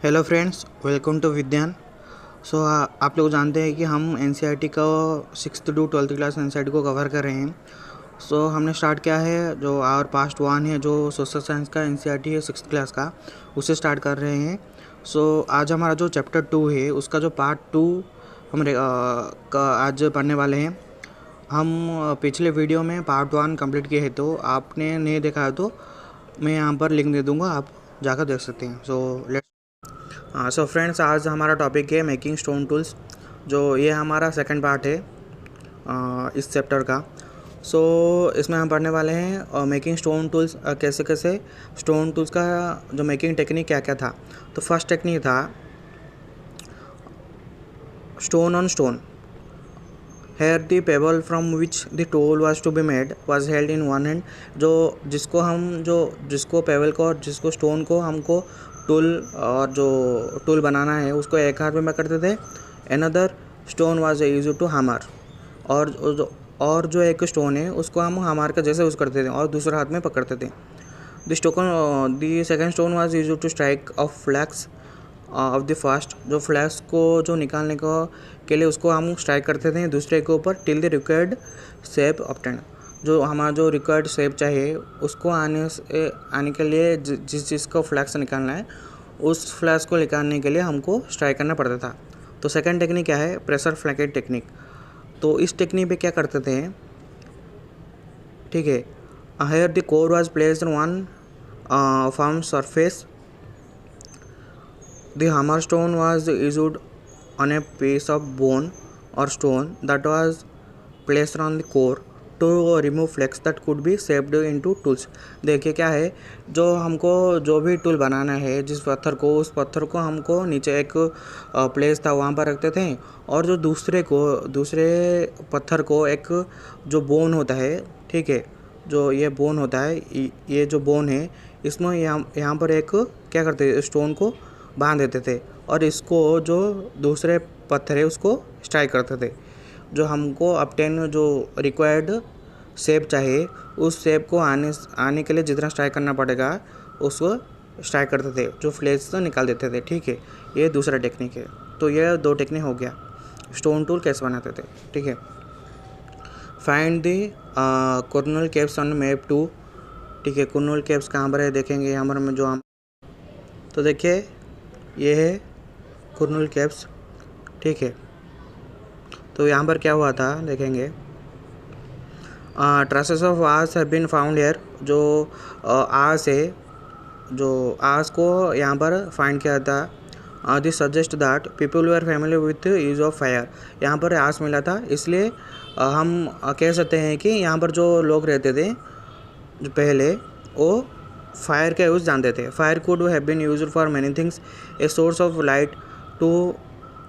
Hello friends, welcome to विज्ञान। आप लोग जानते हैं कि हम एनसीईआरटी का 6th to 12th class NCERT को कवर कर रहे हैं। हमने स्टार्ट किया है जो आवर पास्ट वन है, जो सोशल साइंस का एनसीईआरटी है 6th क्लास का, उसे स्टार्ट कर रहे हैं। आज हमारा जो चैप्टर 2 है उसका जो पार्ट 2 हम आज पढ़ने वाले हैं। हम पिछले वीडियो में पार्ट 1 कंप्लीट किए हैं, तो आपने नहीं देखा है तो मैं यहाँ पर लिंक दे दूँगा, आप जाकर देख सकते हैं। सो फ्रेंड्स, आज हमारा टॉपिक है मेकिंग स्टोन टूल्स। जो ये हमारा सेकंड पार्ट है इस चैप्टर का। इसमें हम पढ़ने वाले हैं मेकिंग स्टोन टूल्स, कैसे कैसे स्टोन टूल्स का जो मेकिंग टेक्निक क्या क्या था। तो फर्स्ट टेक्निक था stone on stone. Here the pebble from which the tool was to be made was held in one hand. जिसको पेबल को और जिसको स्टोन को हमको टूल और जो टूल बनाना है उसको एक हाथ में पकड़ते थे। Another stone was use to hammer, और जो एक स्टोन है उसको हम हैमर का जैसे यूज़ करते थे और दूसरे हाथ में पकड़ते थे। The second stone was use to strike off flakes of the first. जो फ्लैक्स को जो निकालने को के लिए उसको हम स्ट्राइक करते थे दूसरे के ऊपर till the required shape obtain. जो हमारा जो रिक्वायर्ड शेप चाहिए उसको आने के लिए जिस चीज़ को फ्लैक्स निकालना है उस फ्लैक्स को निकालने के लिए हमको स्ट्राइक करना पड़ता था। तो सेकंड टेक्निक क्या है? Pressure flaking technique. तो इस टेक्निक पे क्या करते थे, ठीक है, here the core was placed on firm surface. The hammerstone was used on a piece of bone or stone that was placed on the core to remove flakes that could be shaped into tools। देखिए क्या है, जो हमको जो भी tool बनाना है जिस पत्थर को, उस पत्थर को हमको नीचे एक प्लेस था वहाँ पर रखते थे, और जो दूसरे पत्थर को एक जो बोन होता है, ठीक है, जो ये बोन होता है, ये जो बोन है इसमें यहाँ पर एक क्या करते थे, स्टोन को बांध देते थे और इसको जो दूसरे पत्थर है उसको स्ट्राइक करते थे। जो हमको अपटेन जो रिक्वायर्ड शेप चाहिए उस शेप को आने के लिए जितना स्ट्राइक करना पड़ेगा उसको स्ट्राइक करते थे, जो फ्लेक्स निकाल देते थे। ठीक है, ये दूसरा टेक्निक है। तो ये दो टेक्निक हो गया स्टोन टूल कैसे बनाते थे। ठीक है, find the Cornell caps on map 2। ठीक है, कॉर्नल कैप्स कहाँ पर है देखेंगे यहाँ पर में जो हम, तो देखिए ये है कॉर्नल कैप्स। ठीक है, तो यहाँ पर क्या हुआ था देखेंगे, traces of ores have been found here. जो आर्स है, जो आर्स को यहाँ पर फाइंड किया था। This suggest that people were family with use of fire. यहाँ पर आर्स मिला था, इसलिए हम कह सकते हैं कि यहाँ पर जो लोग रहते थे जो पहले, वो फायर का यूज़ जानते थे। Fire could have been used for many things, a source of light to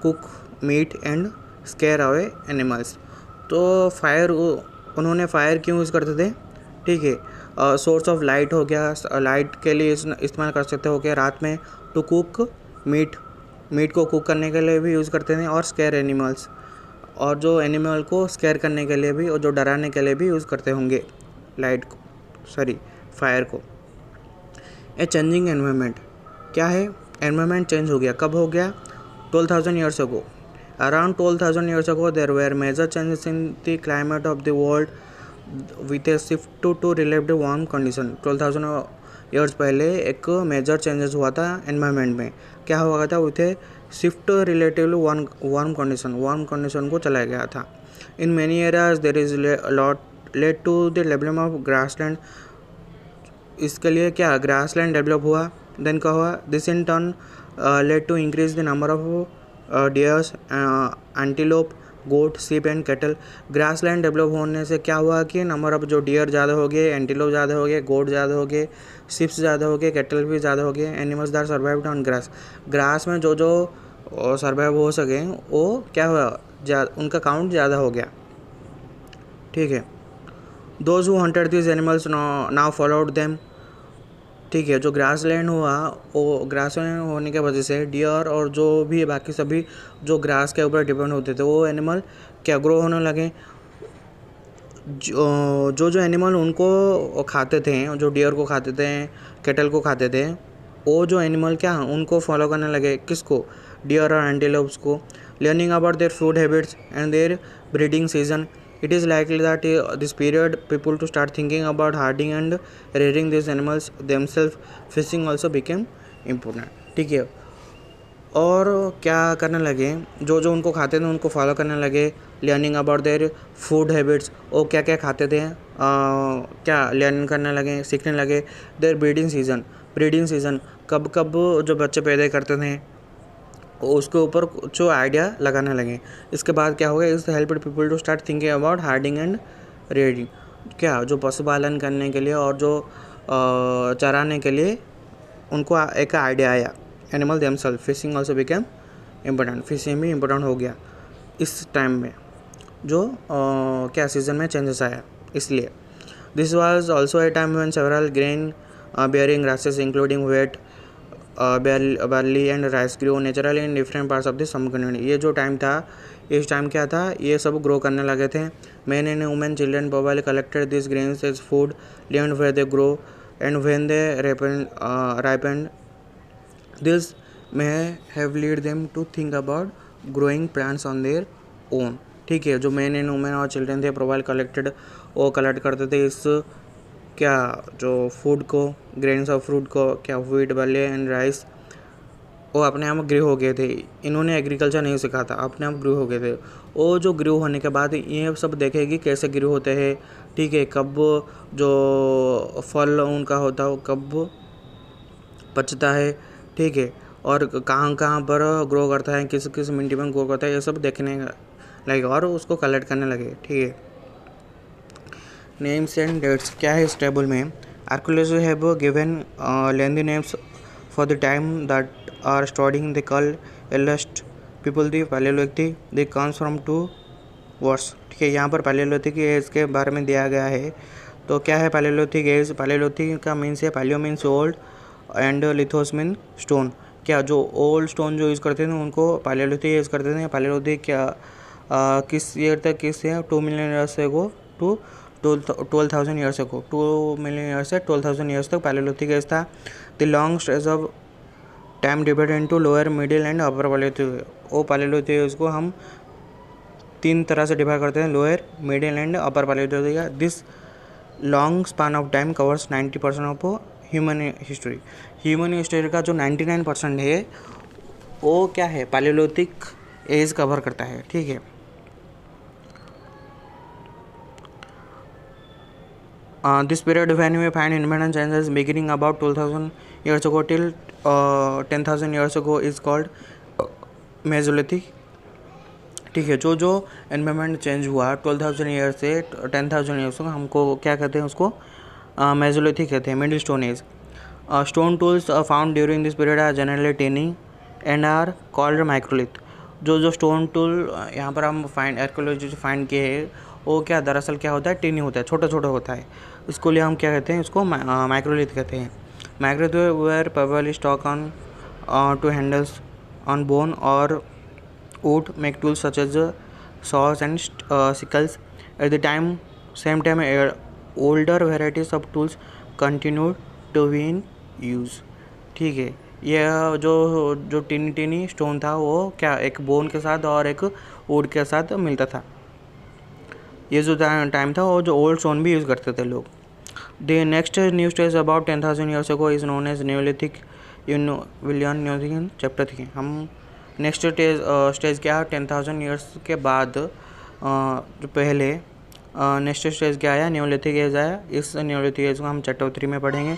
cook meat and scare away animals. तो उन्होंने फायर क्यों यूज़ करते थे? ठीक है, सोर्स ऑफ लाइट हो गया, लाइट के लिए इस्तेमाल कर सकते हो गया रात में। टू कुक मीट को कुक करने के लिए भी यूज़ करते थे, और स्केयर एनिमल्स, और जो एनिमल को स्केयर करने के लिए भी और जो डराने के लिए भी यूज़ करते होंगे फायर को। ए चेंजिंग एनवायरनमेंट, क्या है, एनवायरनमेंट चेंज हो गया। कब हो गया? 12,000 years ago. Around 12,000 years ago there were major changes in the climate of the world with a shift to relative warm condition. 12,000 years पहले एक मेजर चेंजेस हुआ था एनवायरनमेंट में। क्या हुआ था? With a shift relatively warm condition को चलाया गया था। In many areas there is lot led to the development of grassland. इसके लिए क्या ग्रासलैंड डेवलप हुआ। देन क्या हुआ? This in turn led to increase the number of deers, antelope, goat, sheep and cattle. Grassland develop होने से क्या हुआ कि नंबर ऑफ जो डियर ज़्यादा हो गए, एंटीलोप ज़्यादा हो गए, गोट ज़्यादा हो गए, सीप्स ज़्यादा हो गए, कैटल भी ज़्यादा हो गए। Animals that survived on grass में जो सर्वाइव हो सके वो क्या हुआ, उनका काउंट ज़्यादा हो गया। ठीक है, those who hunted this animals now followed them. ठीक है, जो ग्रासलैंड हुआ, वो ग्रासलैंड होने की वजह से डियर और जो भी बाकी सभी जो ग्रास के ऊपर डिपेंड होते थे वो एनिमल क्या ग्रो होने लगे। जो एनिमल उनको खाते थे, जो डियर को खाते थे, कैटल को खाते थे, वो जो एनिमल क्या उनको फॉलो करने लगे, किसको, डियर और एंटीलोप्स को, learning about their food habits and their breeding season. It is likely that this period people to start thinking about herding and rearing these animals themselves. Fishing also became important. ठीक है, और क्या करने लगे, जो जो उनको खाते थे उनको फॉलो करने लगे. Learning about their food habits, वो क्या क्या खाते थे, क्या लर्न करने लगे, सीखने लगे. देयर ब्रीडिंग सीजन कब कब जो बच्चे पैदा करते थे उसके ऊपर जो आइडिया लगाने लगे. इसके बाद क्या हो गया, इस help people to start thinking about herding and rearing, क्या जो पशुपालन करने के लिए और जो चराने के लिए उनको एक आइडिया आया. Animal themselves. Fishing also became important. Fishing भी इम्पोर्टेंट हो गया इस टाइम में, जो क्या सीजन में चेंजेस आया इसलिए. This was also a time when several grain bearing grasses including wheat, barley and rice grew naturally in different parts of the subcontinent. ये जो टाइम था, इस टाइम क्या था, ये सब ग्रो करने लगे थे. Men and women, children probably collected these grains as food, lived where they grow, and when they ripened, this may have led them to think about growing plants on their own. ठीक है, जो men and women और children थे प्रोबाइल collected, वो collect करते थे इस क्या जो फूड को, ग्रेन्स ऑफ फ्रूट को, क्या व्हीट, बार्ली एंड राइस, वो अपने आप ग्रो हो गए थे. इन्होंने एग्रीकल्चर नहीं सीखा था, अपने आप ग्रो हो गए थे. वो जो ग्रो होने के बाद ये सब देखेगी कैसे ग्रो होते हैं. ठीक है, कब जो फल उनका होता है कब पचता है. ठीक है, और कहाँ कहाँ पर ग्रो करता है, किस किस मिट्टी में ग्रो करता है, ये सब देखने लगे और उसको कलेक्ट करने लगे. ठीक है, नेम्स एंड डेट्स क्या है इस टेबल में. Archaeologist have given lengthy names for the time that are studying. They call earliest people the palaeolithic. They comes from 2 words. ठीक है, यहाँ पर पैलियोलिथिक एज के बारे में दिया गया है. तो क्या है पैलियोलिथिक एज. पैलियोलिथिक का मीन्स है, palaeo means old and lithos mean stone. क्या जो ओल्ड स्टोन जो यूज़ करते थे उनको पैलियोलिथिक यूज़ करते थे. पैलियोलिथिक क्या किस ईयर तक, किस ईयर 2 मिलियन ईयर्स से गो टू 12,000 ईयर्स को, 2 मिलियन ईयर्स से 12,000 ईयर्स तक पैलियोलिथिक एज था. The long stretch of time divided into lower, middle and upper Palaeolithic. वो पैलियोलिथिक एज को हम 3 तरह से डिवाइड करते हैं, lower, middle and upper Palaeolithic. This long span of time covers 90% of human history. Human history का जो 99% है वो क्या है, पैलियोलिथिक एज कवर करता है. ठीक है, this period when we find environmental changes beginning about 12,000 years ago till 10,000 years ago is called Mesolithic. ठीक है, जो जो एनवायरमेंट चेंज हुआ 12,000 ईयर से 10,000 ईयर्स तक, हमको क्या कहते हैं, उसको मेसोलिथिक कहते हैं, middle stone age. Stone tools found during this period are generally tiny and are called microlith. जो जो स्टोन टूल यहाँ पर हम आर्कियोलॉजिस्ट फाइंड किए हैं वो क्या दरअसल क्या होता है, टेनी होता है, छोटा छोटा होता है. इसको लिए हम क्या कहते हैं, इसको माइक्रोलिथ कहते हैं. Microlith were probably stuck on to handles on bone और wood, make tools such as saws and sickles. At the same time, older varieties of tools continued to be in use. ठीक है, यह जो टिनी stone था वो क्या एक bone के साथ और एक वुड के साथ मिलता था. ये जो टाइम था वो जो ओल्ड स्टोन भी यूज़ करते थे लोग. The next new stage about 10,000 years ago is known as neolithic. विलियन न्यूलिथिक चैप्टर 3. हम नेक्स्ट स्टेज क्या है, 10,000 ईयर्स के बाद जो पहले नेक्स्ट स्टेज क्या आया, न्यूलिथिक एज आया. इस न्यूलिथिक एज को हम चैप्टर 3 में पढ़ेंगे.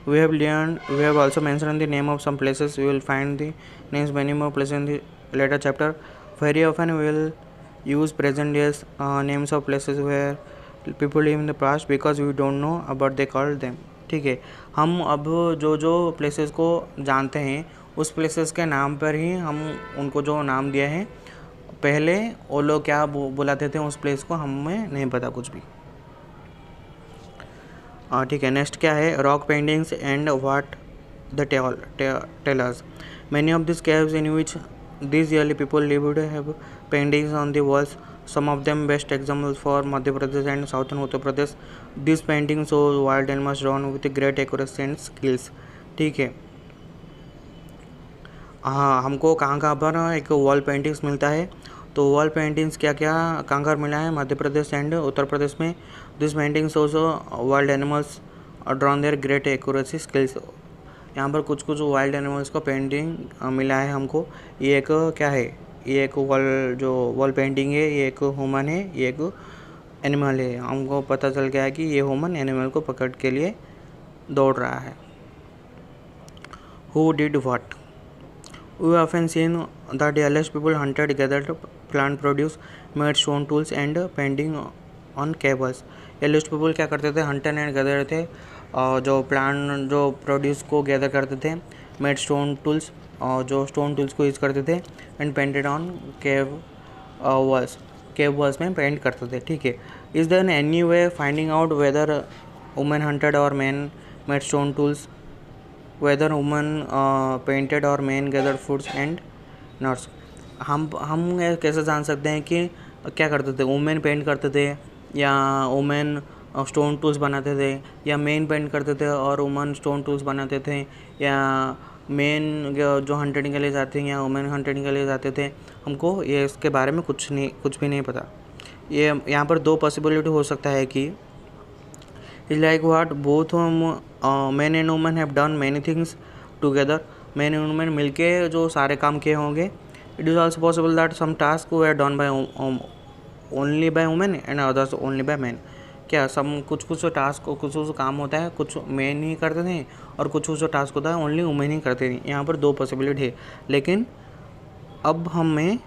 We have also mention the name of some places. We will find the names many more places in the later chapter. Very often we will use present days names of places where people live in the past because we don't know about they called them. ठीक है, हम अब जो places को जानते हैं उस places के नाम पर ही हम उनको जो नाम दिया है, पहले वो लोग क्या बुलाते थे उस प्लेस को हमें नहीं पता कुछ भी. ठीक है, नेक्स्ट क्या है, rock paintings and what the tellers. Many of this caves in which this early people lived have paintings on the walls. Some of them best examples for Madhya Pradesh and southern Uttar Pradesh. This painting show wild animals drawn with great accuracy and skills. ठीक है, हाँ, हमको कहाँ पर एक wall paintings मिलता है। तो वॉल पेंटिंग्स क्या क्या कहाँ मिला है, मध्य प्रदेश एंड उत्तर प्रदेश में। This paintings also wild animals drawn there great accuracy skills. यहाँ पर कुछ कुछ वाइल्ड एनिमल्स का पेंटिंग मिला है हमको। ये एक क्या है, ये एक वॉल पेंटिंग है, ये एक ह्यूमन है, ये एक एनिमल है। हमको पता चल गया है कि ये ह्यूमन एनिमल को पकड़ के लिए दौड़ रहा है। Who did what? We often seen that earliest people hunted, gathered plant produce, made stone tools and painting on cables. earliest people क्या करते थे, हंटर एंड गैदर थे, और जो प्लांट जो प्रोड्यूस को गैदर करते थे, मेड स्टोन टूल्स, और जो स्टोन टूल्स को यूज़ करते थे, and painted on cave walls में पेंट करते थे। ठीक है। Is there any way finding out whether women hunted और man made stone tools, whether women painted or men gathered foods and nuts? हम कैसे जान सकते हैं कि क्या करते थे, वुमेन पेंट करते थे या वुमेन स्टोन टूल्स बनाते थे, या मेन पेंट करते थे और वुमेन स्टोन टूल्स बनाते थे, या मेन जो हंटिंग के लिए जाते हैं या वुमेन हंटिंग के लिए जाते थे? हमको ये इसके बारे में कुछ भी नहीं पता। ये यहाँ पर दो पॉसिबिलिटी हो सकता है कि is like what both men and women have done many things together. men and women मिलके जो सारे काम किए होंगे. It is also possible that some tasks were done by only by women and others only by men. क्या कुछ task कुछ काम होता है कुछ मेन ही करते थे और कुछ टास्क होता है ओनली वुमेन ही करते थे. यहाँ पर दो पॉसिबिलिटी है, लेकिन अब हमें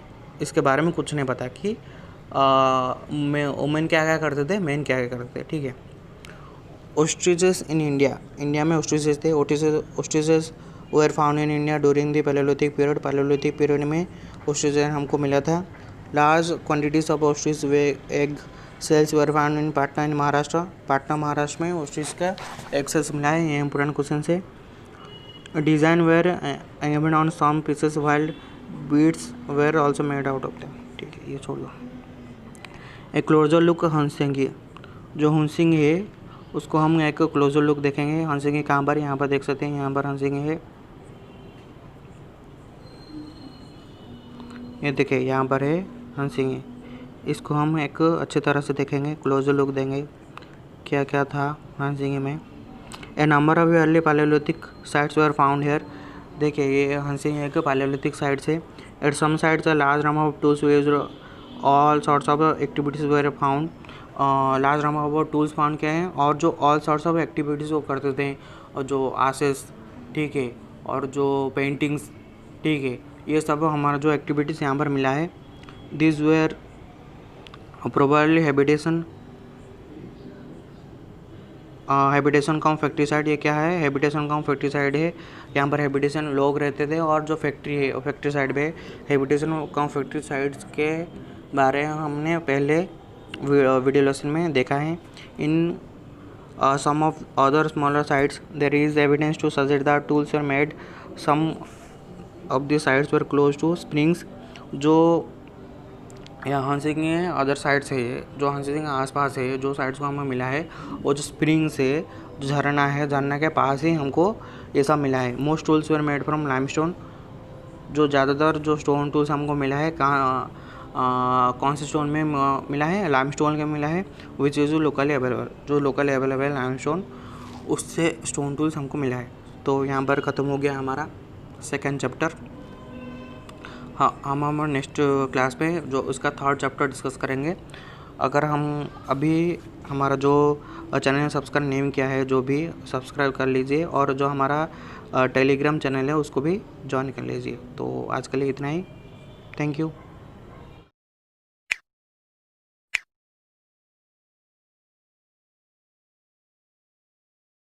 इसके बारे में कुछ नहीं पता कि वुमेन क्या क्या करते थे, मेन क्या क्या करते थे. ठीक है. ओस्ट्रिचेस इन इंडिया में ओस्ट्रिचेस थे. Ostriches were found in India during the palaeolithic period. Palaeolithic period में ओस्ट्रिचेस हमको मिला था. Large quantities of ostrich way egg shells were found in Patna in Maharashtra. Patna Maharashtra में ओस्ट्रिच का एग सेल्स मिला है. ये इंपॉर्टेंट क्वेश्चन है. Design were engraved on some pieces while beads were also made out of them. ठीक है, ये छोड़ दो. A closer look Hunsgi. जो हंसिंग है उसको हम एक क्लोजर लुक देखेंगे. हंसिंग कहाँ पर, यहाँ पर देख सकते हैं. यहाँ पर हंसिंग है, ये देखिए यहाँ पर है हंसिंग. इसको हम एक अच्छी तरह से देखेंगे, क्लोजर लुक देंगे क्या क्या था हंसिंग में. A number of early palaeolithic sites were found here. देखिए ये हंसिंग एक पैलेयोलिथिक साइट्स है. At some sites a large number of tools used all sorts of activities were found. Large number of tools found किए हैं और जो all sorts of activities वो करते थे, और जो आसेस, ठीक है, और जो पेंटिंग्स, ठीक है, ये सब हमारा जो एक्टिविटीज़ यहाँ पर मिला है. This were probably habitation cum factory site. ये क्या है, हैबिटेशन कम फैक्ट्री साइड है. यहाँ पर हैबिटेशन लोग रहते थे और जो फैक्ट्री है वो फैक्ट्री साइड पे. हैबिटेशन कम फैक्ट्री साइड्स के बारे में हमने पहले वीडियो लेसन में देखा है. In some of other smaller sites there is evidence to suggest that tools were made. Some of the sites were close to springs. जो यहाँ हंसिंग है अदर साइड्स है, जो हंसिंग आसपास है, जो साइड्स को हमें मिला है वो जो स्प्रिंग्स है, जो झरना है, झरना के पास ही हमको ये सब मिला है. Most tools were made from limestone. जो ज़्यादातर जो स्टोन टूल्स हमको मिला है कौन से स्टोन में मिला है, लाइमस्टोन के मिला है. Which is locally available. जो लोकली अवेलेबल लाइमस्टोन, उससे स्टोन टूल्स हमको मिला है. तो यहाँ पर ख़त्म हो गया हमारा सेकेंड चैप्टर. हाँ, हम नेक्स्ट क्लास पे जो उसका थर्ड चैप्टर डिस्कस करेंगे. अगर हम अभी हमारा जो चैनल सब्सक्राइब नहीं किया है, जो भी सब्सक्राइब कर लीजिए, और जो हमारा टेलीग्राम चैनल है उसको भी ज्वाइन कर लीजिए. तो आज के लिए इतना ही. Thank you.